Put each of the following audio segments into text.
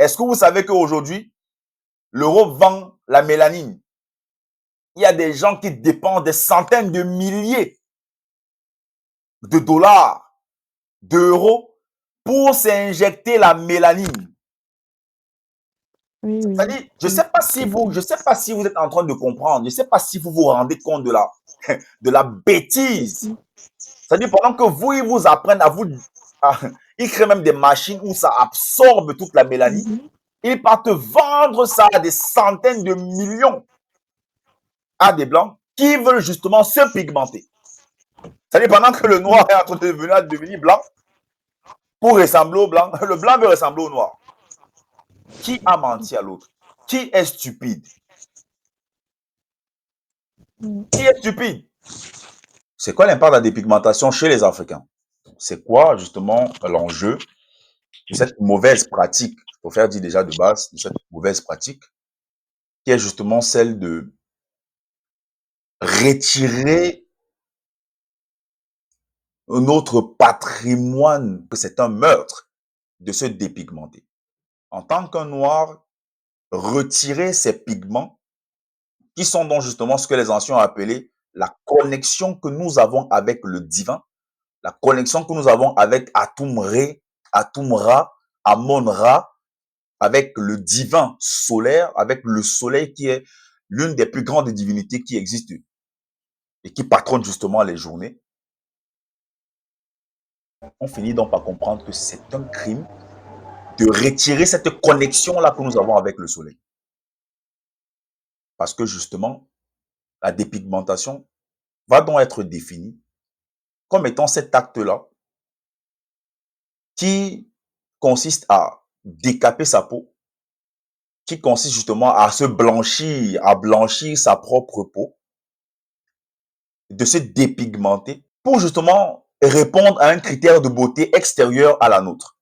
Est-ce que vous savez qu'aujourd'hui, l'Europe vend la mélanine? Il y a des gens qui dépensent des centaines de milliers de dollars, d'euros pour s'injecter la mélanine. Oui, oui, C'est-à-dire, je ne oui, sais pas si vous, je sais pas si vous êtes en train de comprendre, je ne sais pas si vous vous rendez compte de la bêtise. mhm, C'est-à-dire, pendant que vous, ils vous apprennent à vous, ils créent même des machines où ça absorbe toute la mélanine, mhm. ils partent vendre ça à des centaines de millions à des blancs qui veulent justement se pigmenter. C'est-à-dire, pendant que le noir est en train de devenir blanc, pour ressembler au blanc, le blanc veut ressembler au noir. Qui a menti à l'autre? Qui est stupide? Qui est stupide? C'est quoi l'impact de la dépigmentation chez les Africains? C'est quoi justement l'enjeu de cette mauvaise pratique, pour faire dire déjà de base, de cette mauvaise pratique, qui est justement celle de retirer notre patrimoine, que c'est un meurtre, de se dépigmenter. En tant qu'un noir, retirer ces pigments, qui sont donc justement ce que les anciens ont appelé la connexion que nous avons avec le divin, la connexion que nous avons avec Atum-Re, Atum-Ra, Amon-Ra, avec le divin solaire, avec le soleil qui est l'une des plus grandes divinités qui existent et qui patronne justement les journées. On finit donc par comprendre que c'est un crime de retirer cette connexion-là que nous avons avec le soleil. Parce que justement, la dépigmentation va donc être définie comme étant cet acte-là qui consiste à décaper sa peau, qui consiste justement à se blanchir, à blanchir sa propre peau, de se dépigmenter pour justement répondre à un critère de beauté extérieur à la nôtre.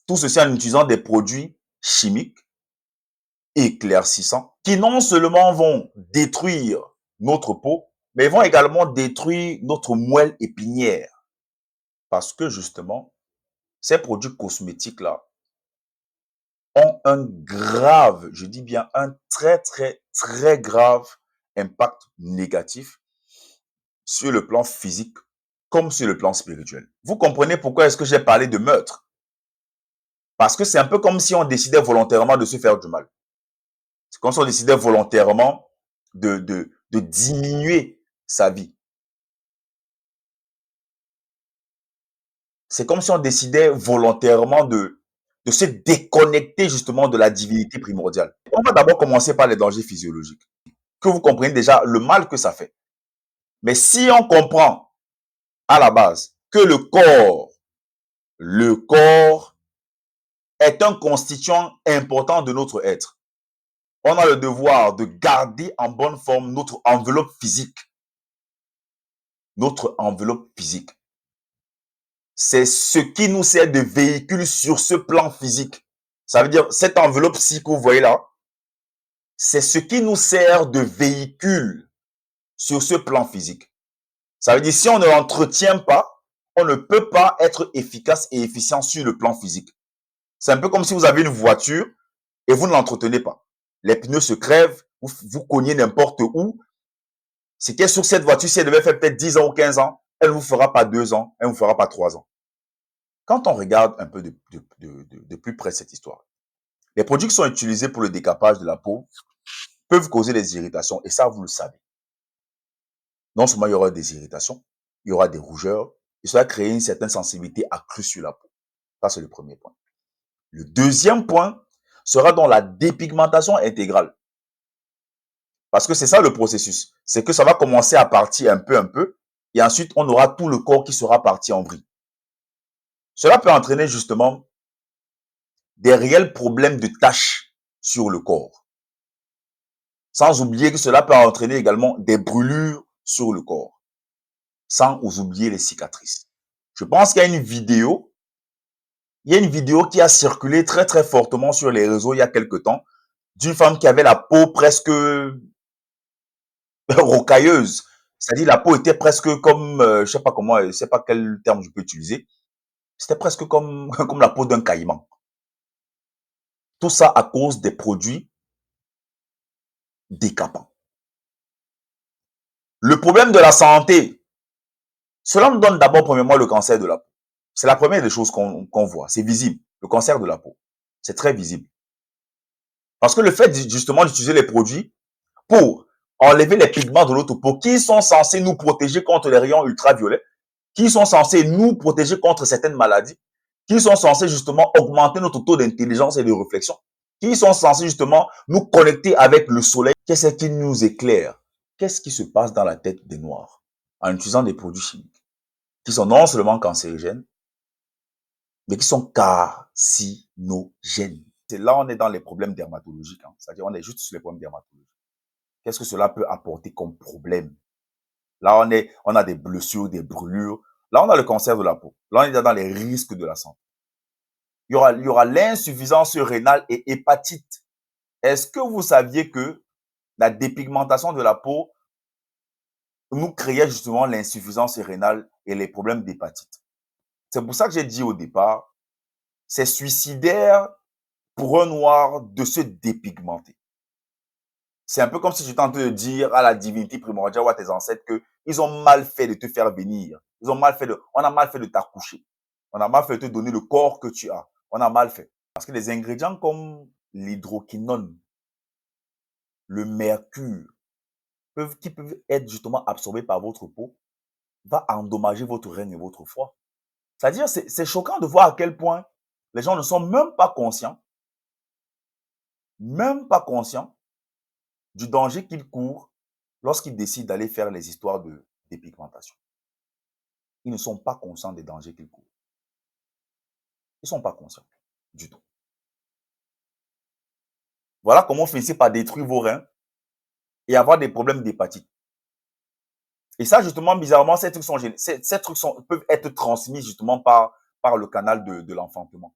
Tout ceci en utilisant des produits chimiques éclaircissants qui non seulement vont détruire notre peau, mais vont également détruire notre moelle épinière. Parce que justement, ces produits cosmétiques-là ont un grave, je dis bien un très, très, très grave impact négatif sur le plan physique comme sur le plan spirituel. Vous comprenez pourquoi est-ce que j'ai parlé de meurtre? Parce que c'est un peu comme si on décidait volontairement de se faire du mal. C'est comme si on décidait volontairement de diminuer sa vie. C'est comme si on décidait volontairement de se déconnecter justement de la divinité primordiale. On va d'abord commencer par les dangers physiologiques, que vous comprenez déjà le mal que ça fait. Mais si on comprend à la base que le corps est un constituant important de notre être, on a le devoir de garder en bonne forme notre enveloppe physique. Notre enveloppe physique. C'est ce qui nous sert de véhicule sur ce plan physique. Ça veut dire, cette enveloppe-ci que vous voyez là, c'est ce qui nous sert de véhicule sur ce plan physique. Ça veut dire, si on ne l'entretient pas, on ne peut pas être efficace et efficient sur le plan physique. C'est un peu comme si vous avez une voiture et vous ne l'entretenez pas. Les pneus se crèvent, vous cognez n'importe où. Ce qui est sur cette voiture, si elle devait faire peut-être 10 ans ou 15 ans, elle ne vous fera pas 2 ans, elle ne vous fera pas 3 ans. Quand on regarde un peu de plus près cette histoire, les produits qui sont utilisés pour le décapage de la peau peuvent causer des irritations, et ça, vous le savez. Non seulement il y aura des irritations, il y aura des rougeurs, et ça va créer une certaine sensibilité accrue sur la peau. Ça, c'est le premier point. Le deuxième point sera dans la dépigmentation intégrale. Parce que c'est ça le processus. C'est que ça va commencer à partir un peu, et ensuite, on aura tout le corps qui sera parti en vrille. Cela peut entraîner justement des réels problèmes de taches sur le corps. Sans oublier que cela peut entraîner également des brûlures sur le corps. Sans oublier les cicatrices. Je pense qu'il y a une vidéo. Il y a une vidéo qui a circulé très très fortement sur les réseaux il y a quelque temps d'une femme qui avait la peau presque rocailleuse. C'est-à-dire la peau était presque comme, je sais pas comment, je sais pas quel terme je peux utiliser. C'était presque comme, comme la peau d'un caïman. Tout ça à cause des produits décapants. Le problème de la santé, cela nous donne d'abord premièrement le cancer de la peau. C'est la première des choses qu'on voit. C'est visible. Le cancer de la peau. C'est très visible. Parce que le fait justement d'utiliser les produits pour enlever les pigments de notre peau qui sont censés nous protéger contre les rayons ultraviolets, qui sont censés nous protéger contre certaines maladies, qui sont censés justement augmenter notre taux d'intelligence et de réflexion, qui sont censés justement nous connecter avec le soleil. Qu'est-ce qui nous éclaire? Qu'est-ce qui se passe dans la tête des Noirs en utilisant des produits chimiques qui sont non seulement cancérigènes, mais qui sont carcinogènes? C'est là on est dans les problèmes dermatologiques. Hein. C'est-à-dire on est juste sur les problèmes dermatologiques. Qu'est-ce que cela peut apporter comme problème? Là, on a des blessures, des brûlures. Là, on a le cancer de la peau. Là, on est dans les risques de la santé. Il y aura l'insuffisance rénale et hépatite. Est-ce que vous saviez que la dépigmentation de la peau nous créait justement l'insuffisance rénale et les problèmes d'hépatite? C'est pour ça que j'ai dit au départ, c'est suicidaire pour un noir de se dépigmenter. C'est un peu comme si j'étais en train de dire à la divinité primordiale ou à tes ancêtres qu'ils ont mal fait de te faire venir. On a mal fait de t'accoucher. On a mal fait de te donner le corps que tu as. On a mal fait. Parce que les ingrédients comme l'hydroquinone, le mercure, qui peuvent être justement absorbés par votre peau, va endommager votre rein et votre foie. C'est-à-dire, c'est choquant de voir à quel point les gens ne sont même pas conscients du danger qu'ils courent lorsqu'ils décident d'aller faire les histoires de dépigmentation. Ils ne sont pas conscients des dangers qu'ils courent. Ils ne sont pas conscients du tout. Voilà comment on finit par détruire vos reins et avoir des problèmes d'hépatite. Et ça, justement, bizarrement, ces trucs peuvent être transmis justement par le canal de l'enfantement.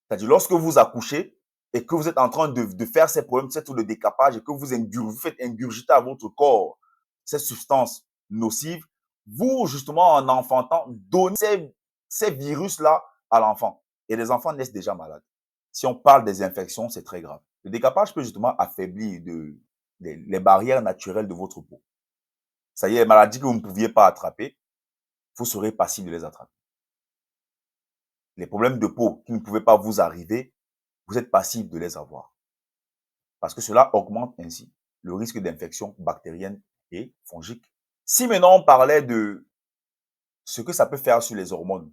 C'est-à-dire, lorsque vous accouchez et que vous êtes en train de faire ces problèmes, ces trucs de décapage et que vous faites ingurgiter à votre corps cette substance nocive, vous, justement, en enfantant, donnez ces virus-là à l'enfant. Et les enfants naissent déjà malades. Si on parle des infections, c'est très grave. Le décapage peut justement affaiblir les barrières naturelles de votre peau. Ça y est, les maladies que vous ne pouviez pas attraper, vous serez passible de les attraper. Les problèmes de peau qui ne pouvaient pas vous arriver, vous êtes passible de les avoir. Parce que cela augmente ainsi le risque d'infection bactérienne et fongique. Si maintenant on parlait de ce que ça peut faire sur les hormones,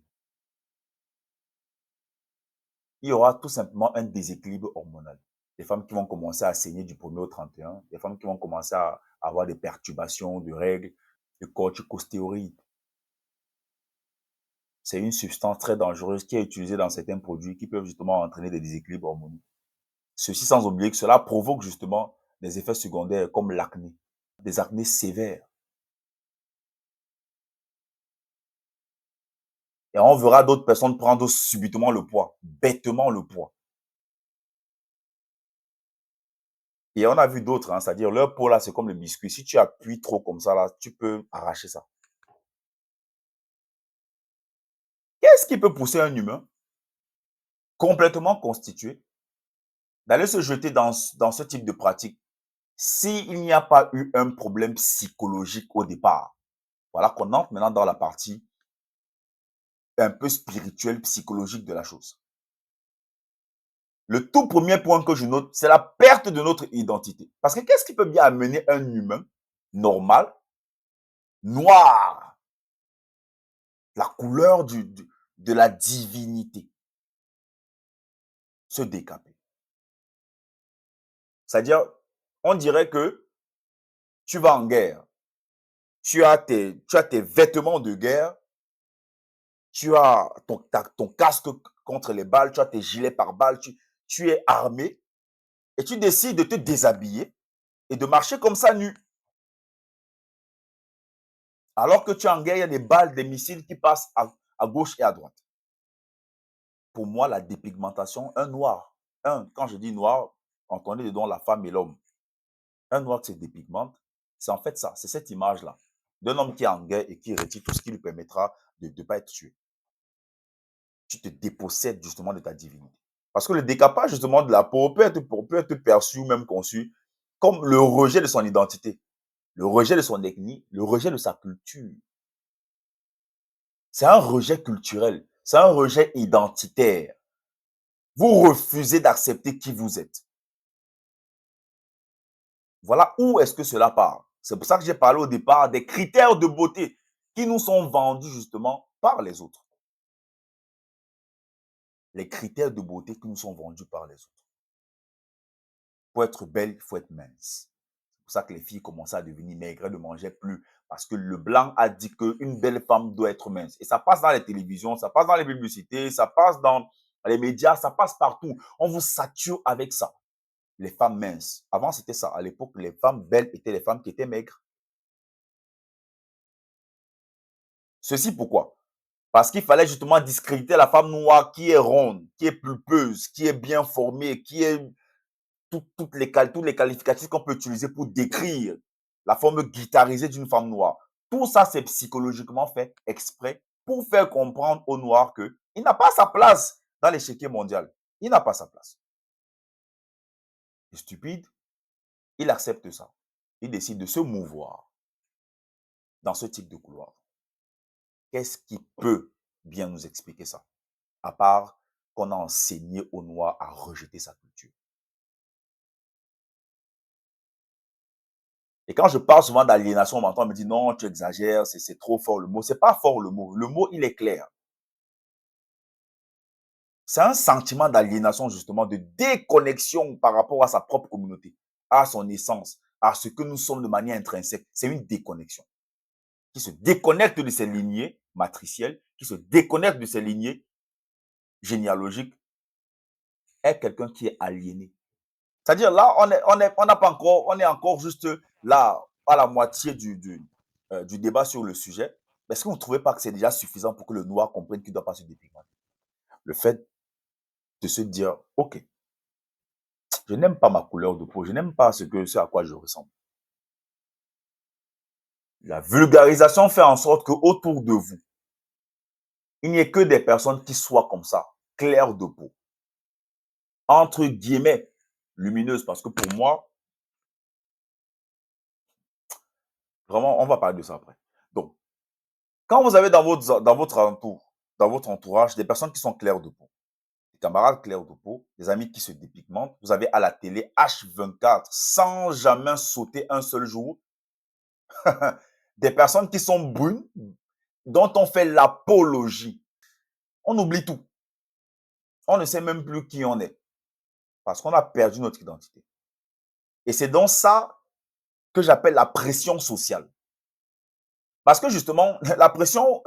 il y aura tout simplement un déséquilibre hormonal. Des femmes qui vont commencer à saigner du 1er au 31, des femmes qui vont commencer à avoir des perturbations de règles, de corticostéroïdes. C'est une substance très dangereuse qui est utilisée dans certains produits qui peuvent justement entraîner des déséquilibres hormonaux. Ceci sans oublier que cela provoque justement des effets secondaires comme l'acné, des acnés sévères. Et on verra d'autres personnes prendre subitement le poids, bêtement le poids. Et on a vu d'autres, hein, c'est-à-dire leur peau là, c'est comme le biscuit. Si tu appuies trop comme ça, là, tu peux arracher ça. Qu'est-ce qui peut pousser un humain complètement constitué d'aller se jeter dans ce type de pratique s'il n'y a pas eu un problème psychologique au départ? Voilà qu'on entre maintenant dans la partie un peu spirituelle, psychologique de la chose. Le tout premier point que je note, c'est la perte de notre identité. Parce que qu'est-ce qui peut bien amener un humain normal, noir, la couleur de la divinité, se décaper? C'est-à-dire, on dirait que tu vas en guerre, tu as tes vêtements de guerre, tu as ton casque contre les balles, tu as tes gilets pare-balles, tu es armé et tu décides de te déshabiller et de marcher comme ça nu. Alors que tu es en guerre, il y a des balles, des missiles qui passent à gauche et à droite. Pour moi, la dépigmentation, un noir, quand je dis noir, entendez dedans la femme et l'homme. Un noir qui se dépigmente, c'est en fait ça, c'est cette image-là d'un homme qui est en guerre et qui retire tout ce qui lui permettra de ne pas être tué. Tu te dépossèdes justement de ta divinité. Parce que le décapage, justement, de la peau peut être perçu ou même conçu comme le rejet de son identité, le rejet de son ethnie, le rejet de sa culture. C'est un rejet culturel, c'est un rejet identitaire. Vous refusez d'accepter qui vous êtes. Voilà où est-ce que cela part. C'est pour ça que j'ai parlé au départ des critères de beauté qui nous sont vendus justement par les autres. Les critères de beauté qui nous sont vendus par les autres. Pour être belle, il faut être mince. C'est pour ça que les filles commençaient à devenir maigres, elles ne mangeaient plus. Parce que le blanc a dit qu'une belle femme doit être mince. Et ça passe dans les télévisions, ça passe dans les publicités, ça passe dans les médias, ça passe partout. On vous sature avec ça. Les femmes minces. Avant, c'était ça. À l'époque, les femmes belles étaient les femmes qui étaient maigres. Ceci pourquoi? Parce qu'il fallait justement discréditer la femme noire qui est ronde, qui est pulpeuse, qui est bien formée, qui est tous les qualificatifs qu'on peut utiliser pour décrire la forme guitarisée d'une femme noire. Tout ça, c'est psychologiquement fait exprès pour faire comprendre aux Noirs qu'il n'a pas sa place dans l'échiquier mondial. Il n'a pas sa place. Il est stupide, il accepte ça. Il décide de se mouvoir dans ce type de couloir. Qu'est-ce qui peut bien nous expliquer ça? À part qu'on a enseigné aux Noirs à rejeter sa culture. Et quand je parle souvent d'aliénation, on me dit non, tu exagères, c'est trop fort le mot. C'est pas fort le mot. Le mot, il est clair. C'est un sentiment d'aliénation, justement, de déconnexion par rapport à sa propre communauté, à son essence, à ce que nous sommes de manière intrinsèque. C'est une déconnexion qui se déconnecte de ses lignées matricielles, qui se déconnecte de ses lignées généalogiques, est quelqu'un qui est aliéné. C'est-à-dire là, on n'a pas encore, on est encore juste là, à la moitié du débat sur le sujet. Est-ce que vous ne trouvez pas que c'est déjà suffisant pour que le noir comprenne qu'il ne doit pas se dépigmenter? Le fait de se dire, OK, je n'aime pas ma couleur de peau, je n'aime pas ce à quoi je ressemble. La vulgarisation fait en sorte qu'autour de vous, il n'y ait que des personnes qui soient comme ça, claires de peau, entre guillemets, lumineuses, parce que pour moi, vraiment, on va parler de ça après. Donc, quand vous avez dans votre entourage, des personnes qui sont claires de peau, des camarades clairs de peau, des amis qui se dépigmentent, vous avez à la télé H24, sans jamais sauter un seul jour, des personnes qui sont brunes, dont on fait l'apologie. On oublie tout. On ne sait même plus qui on est, parce qu'on a perdu notre identité. Et c'est donc ça que j'appelle la pression sociale. Parce que justement, la pression,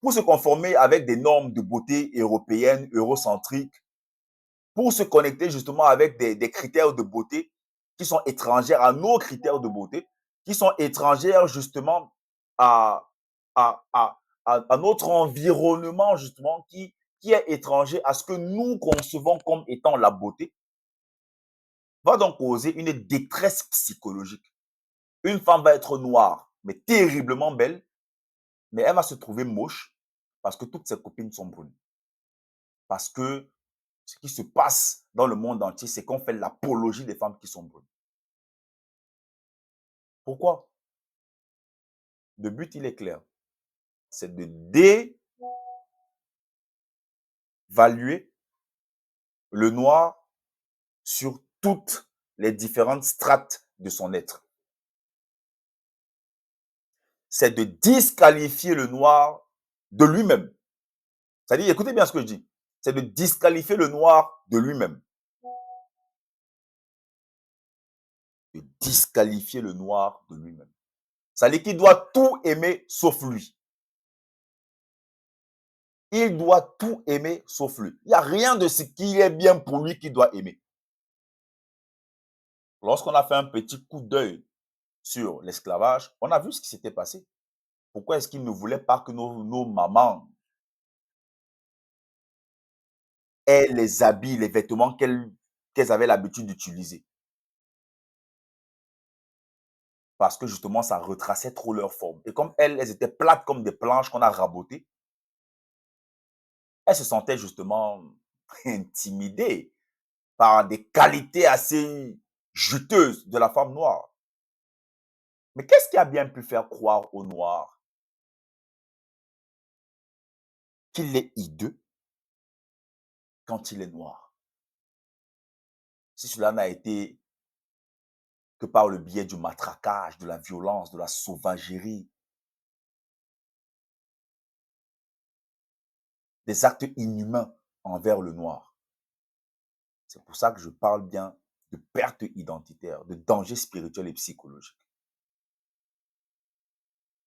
pour se conformer avec des normes de beauté européennes, eurocentriques, pour se connecter justement avec des critères de beauté qui sont étrangères à nos critères de beauté, qui sont étrangères justement à, à notre environnement justement, qui est étranger à ce que nous concevons comme étant la beauté, va donc causer une détresse psychologique. Une femme va être noire, mais terriblement belle, mais elle va se trouver moche parce que toutes ses copines sont brunes. Parce que ce qui se passe dans le monde entier, c'est qu'on fait l'apologie des femmes qui sont brunes. Pourquoi? Le but, il est clair. C'est de dévaluer le noir sur toutes les différentes strates de son être. C'est de disqualifier le noir de lui-même. C'est-à-dire, écoutez bien ce que je dis, c'est de disqualifier le noir de lui-même. De disqualifier le noir de lui-même. C'est-à-dire qu'il doit tout aimer sauf lui. Il doit tout aimer sauf lui. Il n'y a rien de ce qui est bien pour lui qu'il doit aimer. Lorsqu'on a fait un petit coup d'œil sur l'esclavage, on a vu ce qui s'était passé. Pourquoi est-ce qu'ils ne voulaient pas que nos mamans aient les habits, les vêtements qu'elles avaient l'habitude d'utiliser? Parce que justement, ça retraçait trop leur forme. Et comme elles étaient plates comme des planches qu'on a rabotées, elles se sentaient justement intimidés par des qualités assez juteuses de la femme noire. Mais qu'est-ce qui a bien pu faire croire au noir qu'il est hideux quand il est noir? Si cela n'a été que par le biais du matraquage, de la violence, de la sauvagerie, des actes inhumains envers le noir. C'est pour ça que je parle bien de perte identitaire, de danger spirituel et psychologique.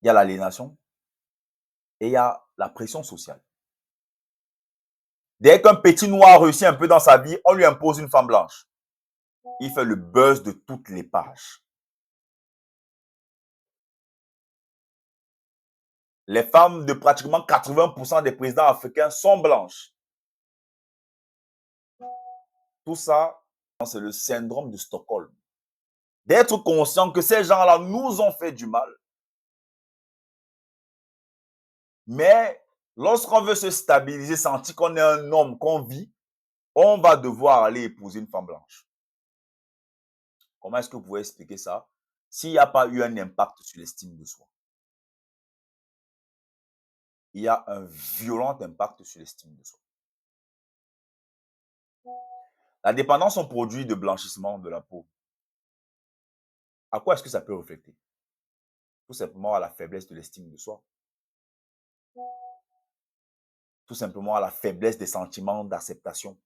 Il y a l'aliénation et il y a la pression sociale. Dès qu'un petit noir réussit un peu dans sa vie, on lui impose une femme blanche. Il fait le buzz de toutes les pages. Les femmes de pratiquement 80% des présidents africains sont blanches. Tout ça, c'est le syndrome de Stockholm. D'être conscient que ces gens-là nous ont fait du mal. Mais lorsqu'on veut se stabiliser, sentir qu'on est un homme, qu'on vit, on va devoir aller épouser une femme blanche. Comment est-ce que vous pouvez expliquer ça s'il n'y a pas eu un impact sur l'estime de soi? Il y a un violent impact sur l'estime de soi. La dépendance aux produits de blanchissement de la peau, à quoi est-ce que ça peut refléter? Tout simplement à la faiblesse de l'estime de soi. Tout simplement à la faiblesse des sentiments d'acceptation.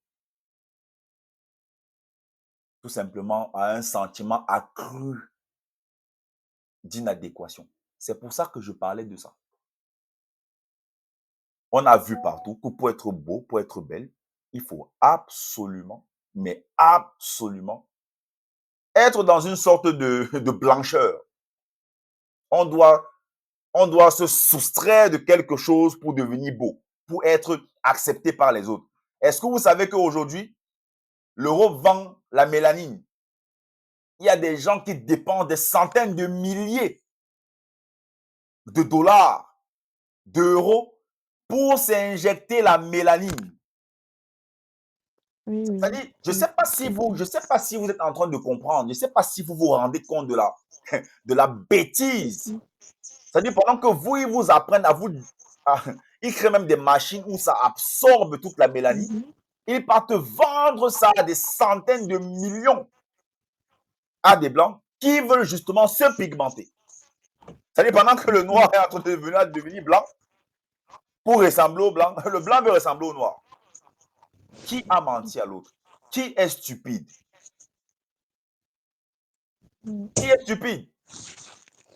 Tout simplement à un sentiment accru d'inadéquation. C'est pour ça que je parlais de ça. On a vu partout que pour être beau, pour être belle, il faut absolument, mais absolument, être dans une sorte de blancheur. On doit se soustraire de quelque chose pour devenir beau, pour être accepté par les autres. Est-ce que vous savez qu'aujourd'hui, l'Europe vend la mélanine? Il y a des gens qui dépensent des centaines de milliers de dollars, d'euros pour s'injecter la mélanine. Oui, C'est-à-dire, oui. je ne sais pas si vous êtes en train de comprendre, je ne sais pas si vous vous rendez compte de la bêtise. C'est-à-dire, pendant que vous, ils vous apprennent ils créent même des machines où ça absorbe toute la mélanine. Ils partent vendre ça à des centaines de millions à des blancs qui veulent justement se pigmenter. C'est-à-dire, pendant que le noir est en train de devenir blanc, pour ressembler au blanc, le blanc veut ressembler au noir. Qui a menti à l'autre? Qui est stupide? Qui est stupide?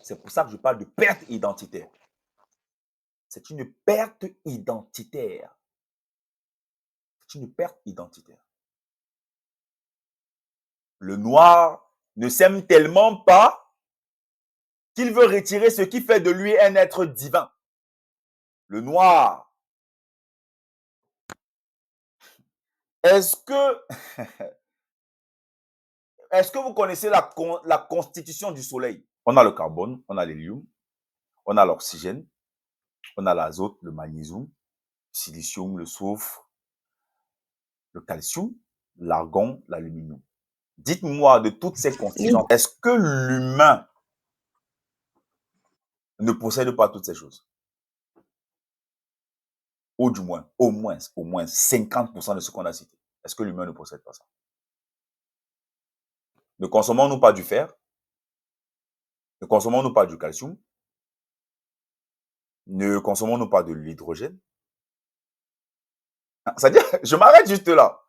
C'est pour ça que je parle de perte identitaire. C'est une perte identitaire. C'est une perte identitaire. Le noir ne s'aime tellement pas qu'il veut retirer ce qui fait de lui un être divin. Le noir. Est-ce que vous connaissez la constitution du soleil? On a le carbone, on a l'hélium, on a l'oxygène, on a l'azote, le magnésium, le silicium, le soufre, le calcium, l'argon, l'aluminium. Dites-moi de toutes ces constitutions, est-ce que l'humain ne possède pas toutes ces choses? Ou du moins, au moins 50% de ce qu'on a cité. Est-ce que l'humain ne possède pas ça? Ne consommons-nous pas du fer? Ne consommons-nous pas du calcium? Ne consommons-nous pas de l'hydrogène? C'est-à-dire, je m'arrête juste là.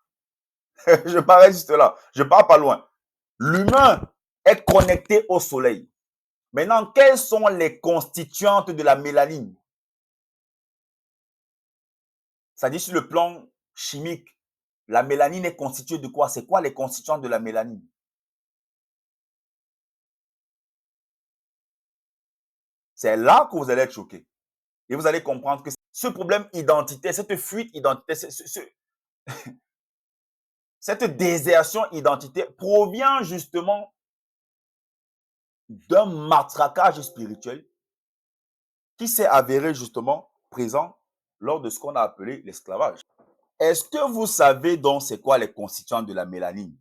Je m'arrête juste là. Je ne pars pas loin. L'humain est connecté au soleil. Maintenant, quelles sont les constituantes de la mélanine? C'est-à-dire, sur le plan chimique, la mélanine est constituée de quoi? C'est quoi les constituantes de la mélanine? C'est là que vous allez être choqué. Et vous allez comprendre que ce problème identitaire, cette fuite identitaire, cette désertion identitaire provient justement d'un matraquage spirituel qui s'est avéré justement présent lors de ce qu'on a appelé l'esclavage. Est-ce que vous savez donc c'est quoi les constituants de la mélanine?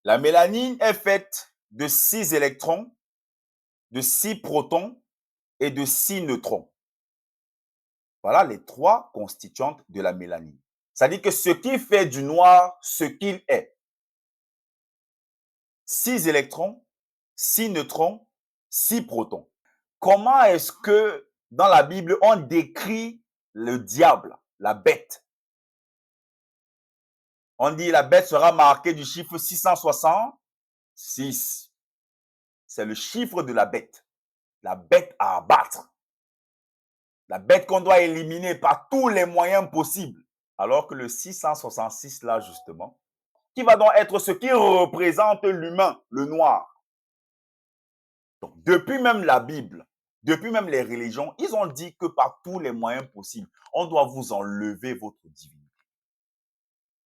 La mélanine est faite de 6 électrons, de 6 protons et de 6 neutrons. Voilà les 3 constituantes de la mélanine. C'est-à-dire que ce qui fait du noir ce qu'il est. 6 électrons, 6 neutrons, 6 protons. Comment est-ce que dans la Bible, on décrit le diable, la bête? On dit la bête sera marquée du chiffre 666. C'est le chiffre de la bête à abattre. La bête qu'on doit éliminer par tous les moyens possibles. Alors que le 666 là, justement, qui va donc être ce qui représente l'humain, le noir. Donc, depuis même la Bible, depuis même les religions, ils ont dit que par tous les moyens possibles, on doit vous enlever votre divinité.